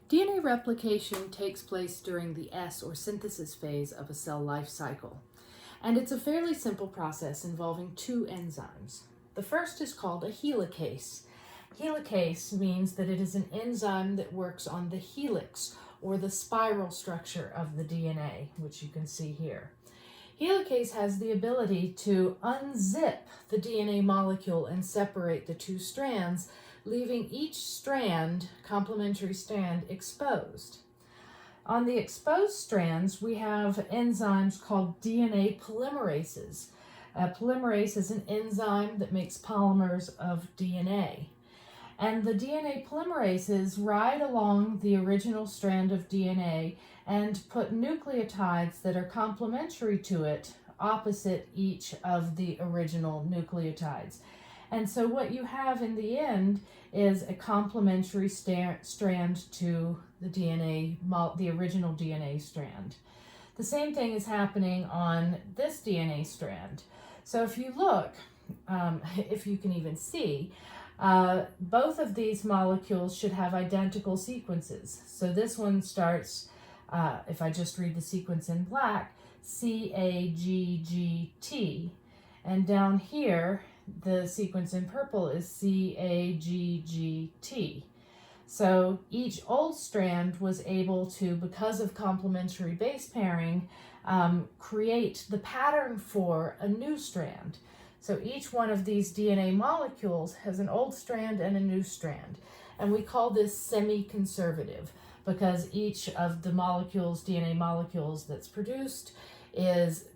DNA replication takes place during the S or synthesis phase of a cell life cycle, and it's a fairly simple process involving two enzymes. The first is called a helicase. Helicase means that it is an enzyme that works on the helix or the spiral structure of the DNA, which you can see here. Helicase has the ability to unzip the DNA molecule and separate the two strands, leaving each strand, complementary strand, exposed. On the exposed strands, we have enzymes called DNA polymerases. A polymerase is an enzyme that makes polymers of DNA. And the DNA polymerases ride along the original strand of DNA and put nucleotides that are complementary to it opposite each of the original nucleotides. And so what you have in the end is a complementary strand to the original DNA strand. The same thing is happening on this DNA strand. So if you look, if you can even see, both of these molecules should have identical sequences. So this one starts, if I just read the sequence in black, CAGGT, and down here the sequence in purple is CAGGT. So each old strand was able to, because of complementary base pairing, create the pattern for a new strand. So each one of these DNA molecules has an old strand and a new strand. And we call this semi-conservative because each of the molecules, DNA molecules that's produced,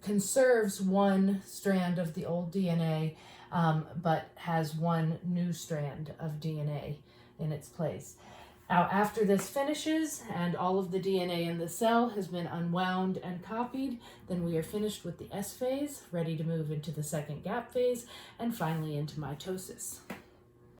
conserves one strand of the old DNA, but has one new strand of DNA in its place. Now, after this finishes and all of the DNA in the cell has been unwound and copied, then we are finished with the S phase, ready to move into the second gap phase, and finally into mitosis.